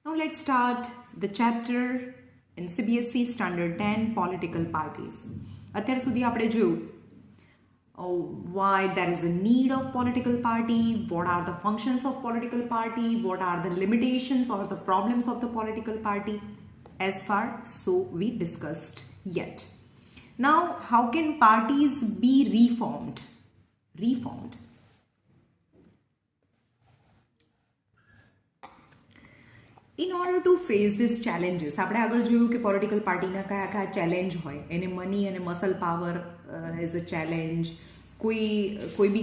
Now let's start the chapter in CBSE Standard 10 Political Parties. અત્યાર સુધી આપણે જોયું why there is a need of political party, what are the functions of political party, what are the limitations or the problems of the political party. As far so we discussed yet. Now how can parties be reformed? In order to face these challenges, આપણે આગળ જોયું કે political પાર્ટીના કયા કયા challenge હોય, એને money અને muscle power as a challenge. કોઈ બી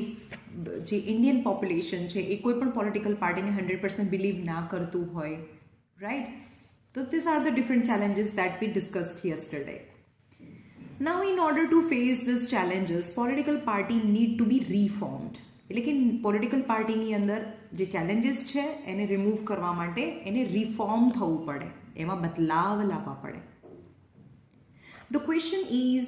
જે ઇન્ડિયન પોપ્યુલેશન છે એ કોઈ પણ પોલિટિકલ પાર્ટીને 100% બિલીવ ના કરતું હોય, right? So these are the different challenges that we discussed yesterday. Now in order to face these challenges, political party need to be reformed. એટલે કે પોલિટિકલ પાર્ટીની અંદર જે ચેલેન્જીસ છે એને રિમૂવ કરવા માટે એને રિફોર્મ થવું પડે, એમાં બદલાવ લાવવા પડે. The question is,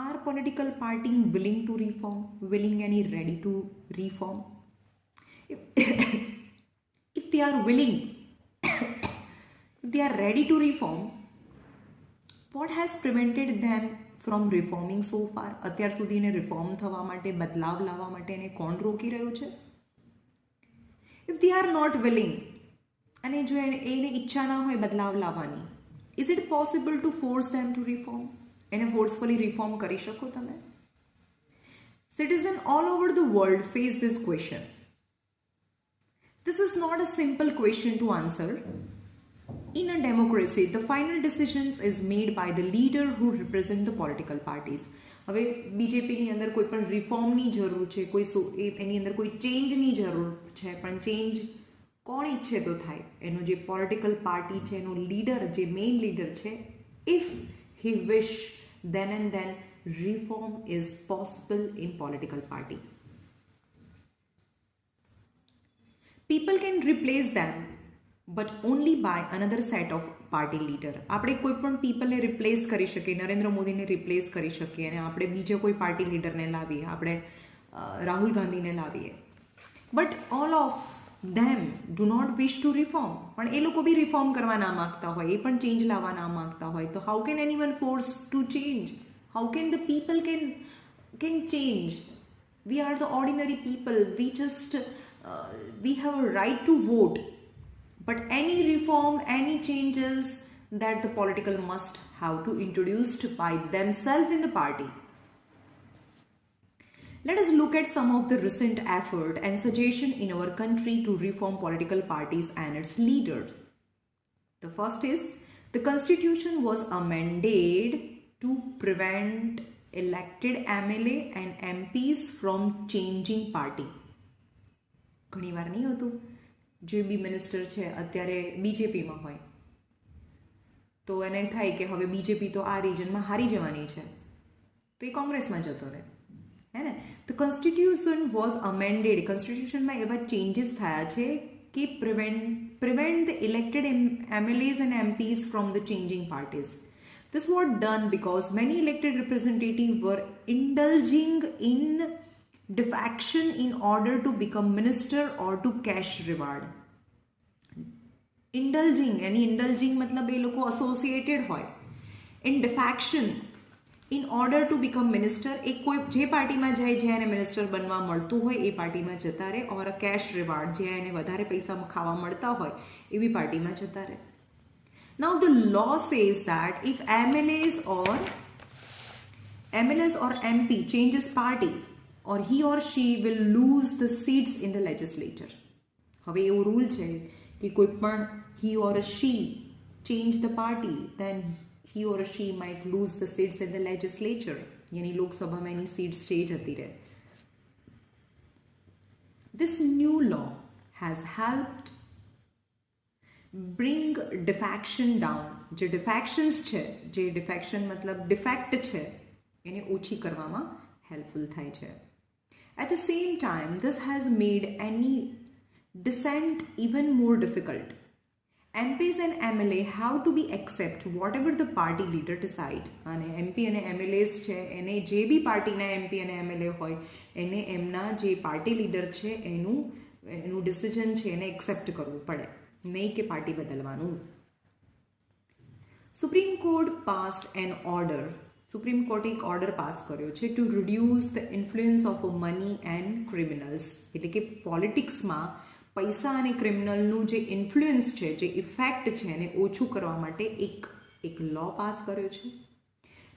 are political party willing to reform, willing and ready to reform? If they are willing, if they are ready to reform, what has prevented them from reforming so far? અત્યાર સુધી એને reform થવા માટે, બદલાવ લાવવા માટે એને કોણ રોકી રહ્યું છે? If they are not willing, અને જો એને ઈચ્છા ના હોય બદલાવ લાવવાની, is it possible to force them to reform? એને ફોર્સફુલી રિફોર્મ કરી શકો તમે? Citizens all over the world face this question. This is not a simple question to answer. In a democracy, the final decisions is made by the leader who represent the political parties. હવે બીજેપીની અંદર કોઈ પણ રિફોર્મની જરૂર છે, એની અંદર કોઈ ચેન્જની જરૂર છે, પણ ચેન્જ કોણ ઈચ્છે તો થાય? એનો જે પોલિટિકલ પાર્ટી છે, એનો લીડર, જે મેઇન લીડર છે, if he wish, then and then reform is possible in political party. People can replace them, but only by another set of party leader. આપણે કોઈ પણ પીપલને રિપ્લેસ કરી શકીએ, નરેન્દ્ર મોદીને રિપ્લેસ કરી શકીએ અને આપણે બીજો કોઈ પાર્ટી લીડરને લાવીએ, આપણે રાહુલ ગાંધીને લાવીએ. But all of them do not wish to reform. પણ એ લોકો બી રિફોર્મ કરવા ના માગતા હોય, એ પણ ચેન્જ લાવવા ના માગતા હોય. તો how can anyone force to change? How can the people can change? We are the ordinary people. We have a right to vote. But any reform, any changes that the political must have to introduced by themselves in the party. Let us look at some of the recent effort and suggestion in our country to reform political parties and its leaders. The first is, the constitution was amended to prevent elected MLA and MPs from changing party. ઘણી વાર નહીં હોતું, જે બી minister છે અત્યારે બીજેપીમાં હોય તો એને થાય કે હવે બીજેપી તો આ રિજનમાં હારી જવાની છે તો એ કોંગ્રેસમાં જતો રહે, હે ને? તો કોન્સ્ટિટ્યુશન વોઝ અમેન્ડેડ. કોન્સ્ટિટ્યુશનમાં એવા ચેન્જીસ થયા છે કે prevent the elected MLAs and MPs from the changing parties. This was done because many elected representatives were indulging in defection in order to become minister or to cash reward. Indulging मतलब એ લોકો associated હોય. In defection in order to become minister, એ કોઈ જે પાર્ટીમાં જાય જ્યાં એને minister બનવા મળતું હોય એ પાર્ટીમાં જતા રહે, ઓર કેશ રિવાર્ડ જ્યાં એને વધારે પૈસા ખાવા મળતા હોય એવી પાર્ટીમાં જતા રહે. Now the law says that if MLAs or MP changes party, or he or she will lose the seats in the legislature. હવે એવો રૂલ છે કે કોઈ પણ he or she change the party, then he or she might lose the seats in the legislature. यानी લોકસભામાં એની seat stay જતી રહે. This new law has helped bring defection down. જે defections છે, જે defection मतलब defect છે, એને ઓછી કરવામાં helpful થાય છે. At the same time, this has made any dissent even more difficult. MPs and MLA have to be accept whatever the party leader decide. અને MP અને MLAs છે એને જે બી પાર્ટીના MP અને MLA હોય એને એમના જે પાર્ટી લીડર છે એનું ડિસિઝન છે એને એક્સેપ્ટ કરવું પડે. નહીં કે પાર્ટી બદલવાનું. Supreme court passed an order, supreme કોર્ટે એક ઓર્ડર પાસ કર્યો છે to reduce the influence of money and criminals, એટલે કે પોલિટિક્સમાં પૈસા અને ક્રિમિનલનું જે ઇન્ફ્લુઅન્સ છે, જે ઇફેક્ટ છે, એને ઓછું કરવા માટે એક લો પાસ કર્યો છે.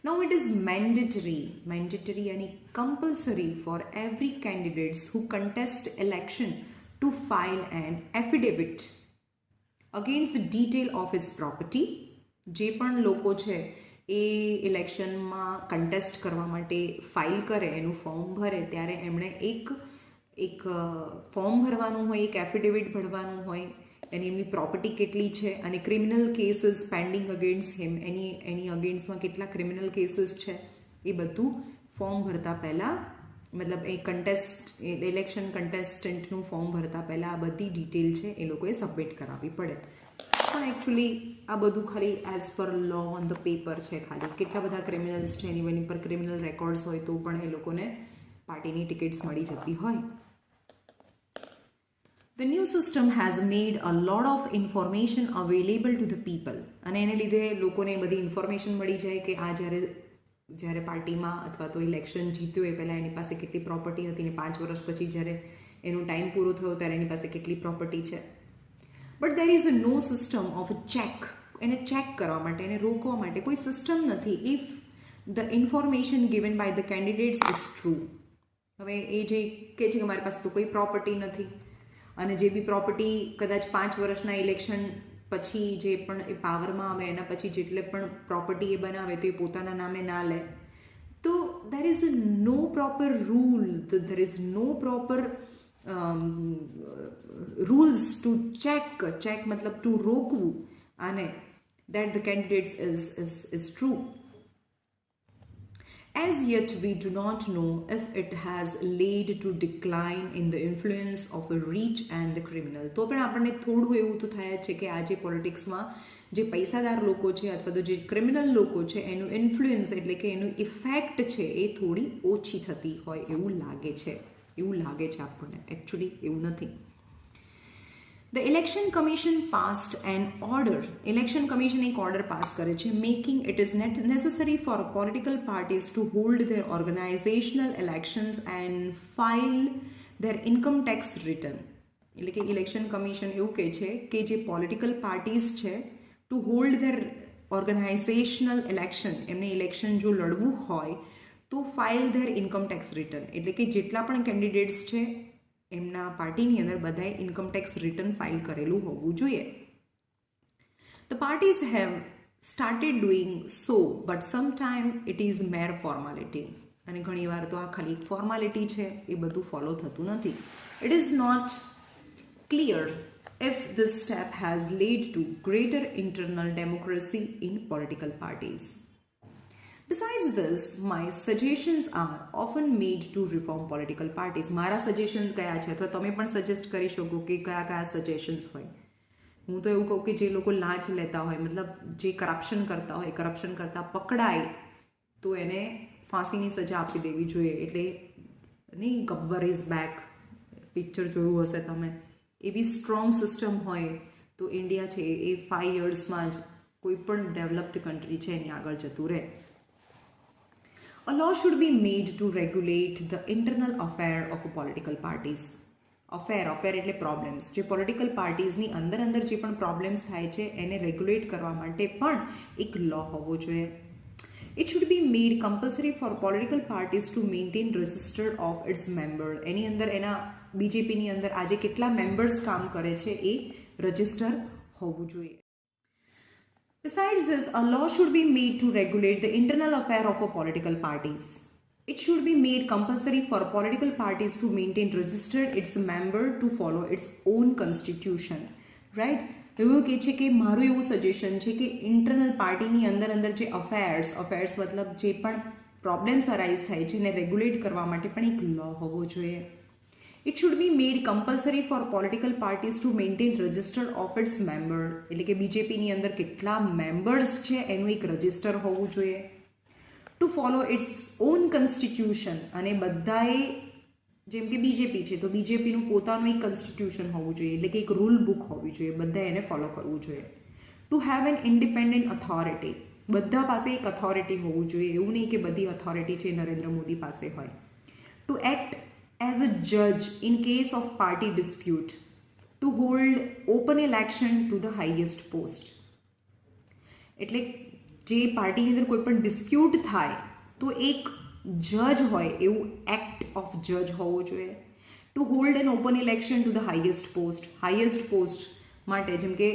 Now it is mandatory and compulsory for every candidates who contest election to file an affidavit against the detail of his property. જે પણ લોકો છે એ ઇલેક્શનમાં કન્ટેસ્ટ કરવા માટે ફાઇલ કરે, એનું ફોર્મ ભરે, ત્યારે એમણે એક ફોર્મ ભરવાનું હોય, એક એફિડેવિટ ભરવાનું હોય, એમની પ્રોપર્ટી કેટલી છે અને ક્રિમિનલ કેસીસ પેન્ડિંગ અગેન્સ્ટ હિમ, એની અગેન્સ્ટમાં કેટલા ક્રિમિનલ કેસીસ છે, એ બધું ફોર્મ ભરતા પહેલાં, મતલબ ઇલેક્શન કન્ટેસ્ટન્ટનું ફોર્મ ભરતા પહેલાં આ બધી ડિટેલ છે એ લોકોએ સબમિટ કરાવવી પડે. પણ એકચ્યુઅલી આ બધું ખાલી as per law on the paper છે. ખાલી કેટલા બધા ક્રિમિનલ્સ છે, એની પર ક્રિમિનલ રેકોર્ડ્સ હોય તો પણ એ લોકોને પાર્ટીની ટિકિટ્સ મળી જતી હોય. The new system has made a lot of information available to the people. અને એને લીધે લોકોને બધી ઇન્ફોર્મેશન મળી જાય કે આ જ્યારે પાર્ટીમાં અથવા તો ઇલેક્શન જીત્યો એ પહેલાં એની પાસે કેટલી પ્રોપર્ટી હતી ને 5 વર્ષ પછી જ્યારે એનો ટાઈમ પૂરો થયો ત્યારે એની પાસે કેટલી પ્રોપર્ટી છે. But there is no system of a check. એને ચેક કરવા માટે, એને રોકવા માટે કોઈ સિસ્ટમ નથી. If the information given by the candidates is true. હવે એ જે કહે છે કે મારી પાસે તો કોઈ પ્રોપર્ટી નથી, અને જે બી પ્રોપર્ટી કદાચ 5 વર્ષના ઇલેક્શન પછી જે પણ એ પાવરમાં આવે એના પછી જેટલે પણ પ્રોપર્ટી એ બનાવે તો એ પોતાના નામે ના લે. તો there is no proper rule, there is no proper rules to check મતલબ to રોકવું આને that the candidates is true. As yet we do not know if it has led to decline in the influence of the rich and the criminal. તો પણ આપણને થોડું એવું તો થાય છે કે આજે પોલિટિક્સમાં જે પૈસાદાર લોકો છે અથવા તો જે ક્રિમિનલ લોકો છે એનું ઇન્ફ્લુઅન્સ એટલે કે એનું ઇફેક્ટ છે એ થોડી ઓછી થતી હોય એવું લાગે છે આપણને. એકચ્યુઅલી એવું નથી. The Election Commission passed an order. Election Commission એક ઓર્ડર પાસ કરે છે, making it is necessary for political parties to hold their organizational elections and file their income tax return. એટલે કે ઇલેક્શન કમિશન એવું કહે છે કે જે પોલિટિકલ પાર્ટીઝ છે two hold there organisational election, એમને ઇલેક્શન જો લડવું હોય તો file there income tax return, એટલે કે જેટલા પણ કેન્ડિડેટ્સ છે એમના પાર્ટીની અંદર બધાએ ઇન્કમ ટેક્સ રિટર્ન ફાઇલ કરેલું હોવું જોઈએ. The parties have started doing so, but sometime it is mere formality. અને ઘણીવાર તો આ ખાલી ફોર્માલિટી છે, એ બધું ફોલો થતું નથી. It is not clear if this step has led to greater internal democracy in political parties. Besides this, my suggestions are often made to reform political parties. મારા સજેશન્સ કયા છે અથવા તમે પણ સજેસ્ટ કરી શકો કે કયા સજેશન્સ હોય. હું તો એવું કહું કે જે લોકો લાંચ લેતા હોય, મતલબ જે કરપ્શન કરતા પકડાય તો એને ફાંસીની સજા આપી દેવી જોઈએ. એટલે નહીં, ગબ્બર ઇઝ બેક પિક્ચર જોયું હશે તમે, એવી સ્ટ્રોંગ સિસ્ટમ હોય તો ઇન્ડિયા છે એ 5 yearsમાં જ કોઈ પણ ડેવલપ્ડ કન્ટ્રી છે એની આગળ જતું રહે. A law should be made to regulate the internal affair of political parties. Affair એટલે પ્રોબ્લેમ્સ. જે પોલિટિકલ પાર્ટીઝની અંદર જે પણ પ્રોબ્લેમ્સ થાય છે એને રેગ્યુલેટ કરવા માટે પણ એક લો હોવો જોઈએ. It should be made compulsory for political parties to maintain register of its member. એની અંદર એના બીજેપીની અંદર આજે કેટલા મેમ્બર્સ કામ કરે છે એ રજિસ્ટર હોવું જોઈએ. Besides this, a law should be made to regulate the internal affair of political parties. It should be made compulsory for political parties to maintain registered its member to follow its own constitution. Right? એવું કહે છે કે મારું એવું suggestion છે કે internal પાર્ટીની અંદર જે અફેર્સ મતલબ જે પણ પ્રોબ્લેમ્સ અરાઇઝ થાય છે એને રેગ્યુલેટ કરવા માટે પણ એક લો હોવો જોઈએ. It should be made compulsory for political parties to maintain register of its member. એટલે કે બીજેપીની અંદર કેટલા મેમ્બર્સ છે એનું એક રજિસ્ટર હોવું જોઈએ. To follow its own constitution, અને બધાએ જેમ કે બીજેપી છે તો બીજેપીનું પોતાનું એક કોન્સ્ટિટ્યુશન હોવું જોઈએ, એટલે કે એક રૂલ બુક હોવી જોઈએ, બધા એને ફોલો કરવું જોઈએ. To have an independent authority, બધા પાસે એક ઓથોરિટી હોવું જોઈએ, એવું નહીં કે બધી ઓથોરિટી છે નરેન્દ્ર મોદી પાસે હોય. ટુ એક્ટ એઝ અ જજ in case of party dispute, two hold open election to the highest post, એટલે જે પાર્ટીની અંદર કોઈ પણ ડિસ્પ્યુટ થાય તો એક જજ હોય એવું એક્ટ ઓફ જજ હોવો જોઈએ. Two hold N open election to the highest post, highest post માટે જેમ કે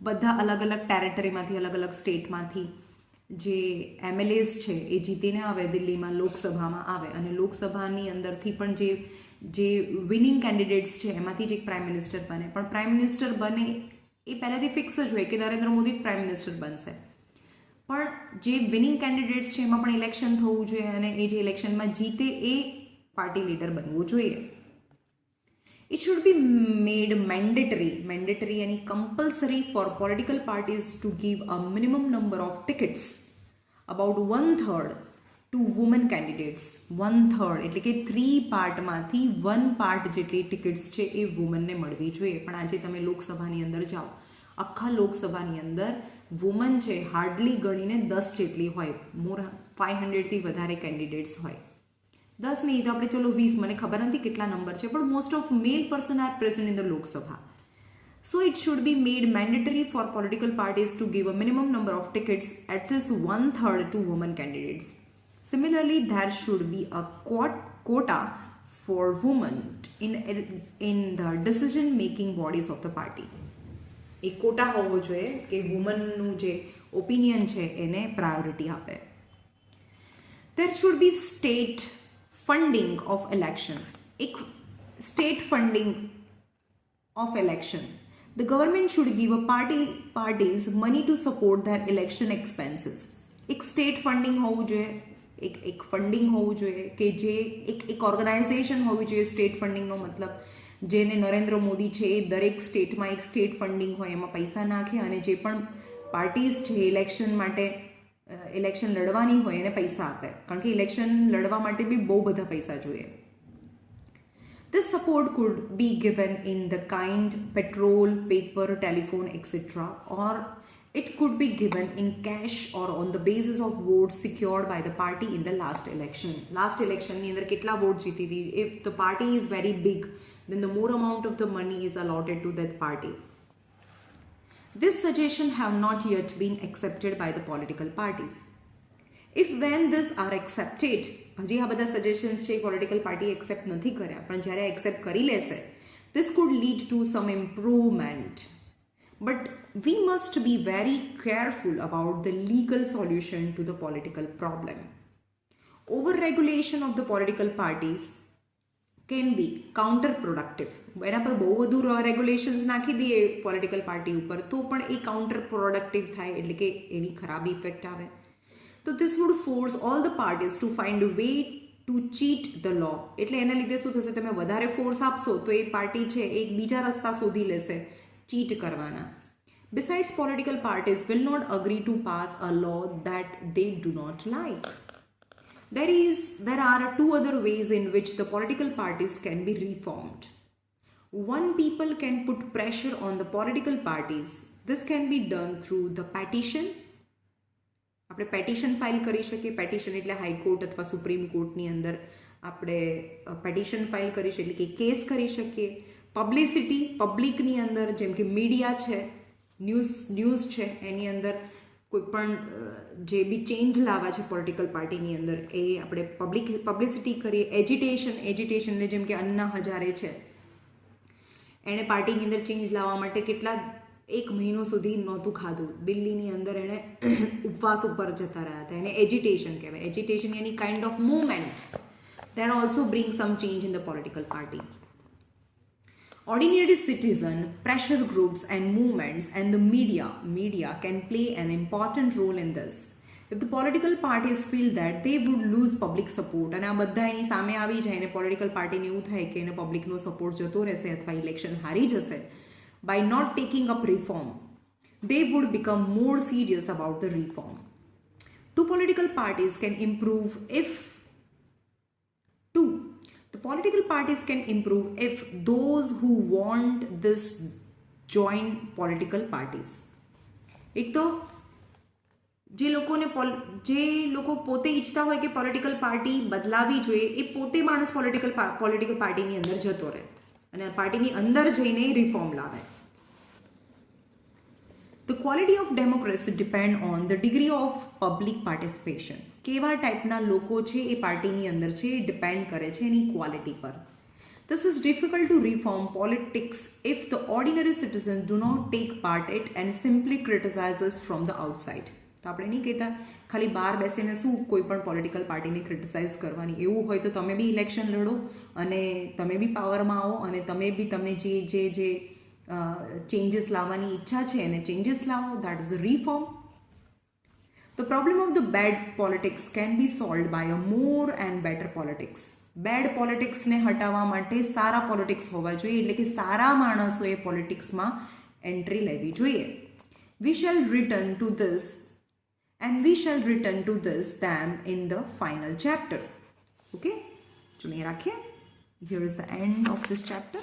બધા અલગ અલગ ટેરેટરીમાંથી, અલગ અલગ સ્ટેટમાંથી જે એમએલએસ છે એ જીતીને આવે, દિલ્હીમાં લોકસભામાં આવે, અને લોકસભાની અંદરથી પણ જે વિનિંગ કેન્ડિડેટ્સ છે એમાંથી જ એક પ્રાઇમ મિનિસ્ટર બને. પણ પ્રાઇમ મિનિસ્ટર બને એ પહેલાંથી ફિક્સ જ હોય કે નરેન્દ્ર મોદી જ પ્રાઇમ મિનિસ્ટર બનશે, પણ જે વિનિંગ કેન્ડિડેટ્સ છે એમાં પણ ઇલેક્શન થવું જોઈએ, અને એ જે ઇલેક્શનમાં જીતે એ પાર્ટી લીડર બનવું જોઈએ. It should be made mandatory and compulsory for political parties to give a minimum number of tickets, about 1/3 to women candidates. 1/3 એટલે કે 3 પાર્ટમાંથી 1 પાર્ટ જેટલી ટિકિટ્સ છે એ વુમનને મળવી જોઈએ. પણ આજે તમે લોકસભાની અંદર જાઓ, આખા લોકસભાની અંદર વુમન છે હાર્ડલી ગણીને 10 જેટલી હોય, મોર 500થી વધારે કેન્ડિડેટ્સ હોય. 10 નહીં તો આપણે ચલો 20, મને ખબર નથી કેટલા નંબર છે, પણ most of male person are present in the Lok Sabha. So it should be made mandatory for political parties to give a minimum number of tickets, at least 1/3 to women candidates. Similarly, there should be a quota for women in the decision-making bodies of the party. એક quota હોવો જોઈએ કે વુમનનું જે opinion છે એને priority આપે. There should be state funding of election. એક state funding of election. The government should give a parties money to support their election expenses. એક સ્ટેટ ફંડિંગ હોવું જોઈએ, એક ફંડિંગ હોવું જોઈએ કે જે એક ઓર્ગેનાઇઝેશન હોવી જોઈએ. સ્ટેટ ફંડિંગનો મતલબ જેને નરેન્દ્ર મોદી છે એ દરેક સ્ટેટમાં એક સ્ટેટ ફંડિંગ હોય, એમાં પૈસા નાખે અને જે પણ પાર્ટીઝ છે ઇલેક્શન માટે ઇલેક્શન લડવાની હોય એને પૈસા આપે, કારણ કે ઇલેક્શન લડવા માટે બી બહુ બધા પૈસા જોઈએ. This support could be given in the kind petrol, paper, telephone, etc. or it could be given in cash or on the basis of votes secured by the party in the last election. Last election ની અંદર કેટલા vote જીતી હતી, if the party is very big, then the more amount of the money is allotted to that party. This suggestion have not yet been accepted by the political parties. If when this are accepted, હજી આ બધા suggestions છે political party accept નથી કર્યા, પણ જ્યારે accept કરી લેશે, this could lead to some improvement. But we must be very careful about the legal solution to the political problem. Over-regulation of the political parties can be counterproductive. એના પર બહુ વધુ રેગ્યુલેશન્સ નાખી દઈએ પોલિટિકલ પાર્ટી ઉપર તો પણ એ counter productive થાય, એટલે કે એની ખરાબ ઇફેક્ટ આવે. તો this would force all the parties to find a way to cheat the law. એટલે એના લીધે શું થશે, તમે વધારે ફોર્સ આપશો તો એ પાર્ટી છે એક બીજા રસ્તા શોધી લેશે ચીટ કરવાના. Besides, political parties will not agree to pass a law that they do not like. There are 2 other ways in which the political parties can be reformed. One, people can put pressure on the political parties. This can be done through the petition. આપણે petition file કરી શકીએ. Petition એટલે high court અથવા supreme કોર્ટની અંદર આપણે petition file કરી શકીએ, એટલે કે કેસ કરી શકીએ. પબ્લિસિટી, પબ્લિકની અંદર જેમ કે મીડિયા છે, ન્યૂઝ છે, એની અંદર કોઈ પણ જે બી ચેન્જ લાવવા છે પોલિટિકલ પાર્ટીની અંદર એ આપણે પબ્લિસિટી કરીએ. એજિટેશનને જેમ કે અન્ના હજારે છે, એણે પાર્ટીની અંદર ચેન્જ લાવવા માટે કેટલા 1 મહિનો સુધી નહોતું ખાધું, દિલ્હીની અંદર એણે ઉપવાસ ઉપર જતા રહ્યા હતા, એને એજિટેશન કહેવાય. Agitation any kind of movement that also brings some change in the political party. Ordinary citizen, pressure groups and movements and the media can play an important role in this. If the political parties feel that they would lose public support, અને આ બધા એની સામે આવી જાય અને political પાર્ટીને એવું થાય કે એને પબ્લિકનો સપોર્ટ જતો રહેશે અથવા ઇલેક્શન હારી જશે, by not taking up reform, they would become more serious about the reform. 2 political parties can improve if 2 political parties can improve if those who want this join political parties. એક તો જે લોકો પોતે ઈચ્છતા હોય કે પોલિટિકલ પાર્ટી બદલાવી જોઈએ, એ પોતે માણસ પોલિટિકલ પાર્ટીની અંદર જતો રહે અને પાર્ટીની અંદર જઈને રિફોર્મ લાવે. The quality of democracy depend on the degree of public participation. કેવા ટાઈપના લોકો છે એ પાર્ટીની અંદર છે એ ડિપેન્ડ કરે છે એની ક્વોલિટી પર. This is difficult to reform politics if the ordinary citizens do not take part in it and simply criticize us from the outside. તો આપણે નહીં કહેતા ખાલી બહાર બેસીને શું કોઈ પણ પોલિટિકલ પાર્ટીને ક્રિટિસાઇઝ કરવાની. એવું હોય તો તમે બી ઇલેક્શન લડો અને તમે બી પાવરમાં આવો અને તમે બી તમને જે ચેન્જીસ લાવવાની ઈચ્છા છે એને ચેન્જીસ લાવો. That is the reform. The problem of the bad politics can be solved by a more and better politics. Bad પોલિટિક્સને હટાવવા માટે સારા પોલિટિક્સ હોવા જોઈએ, એટલે કે સારા માણસોએ પોલિટિક્સમાં એન્ટ્રી લેવી જોઈએ. We shall return to this them in the final chapter. Okay? ચલો એ રાખીએ. Here is the end of this chapter.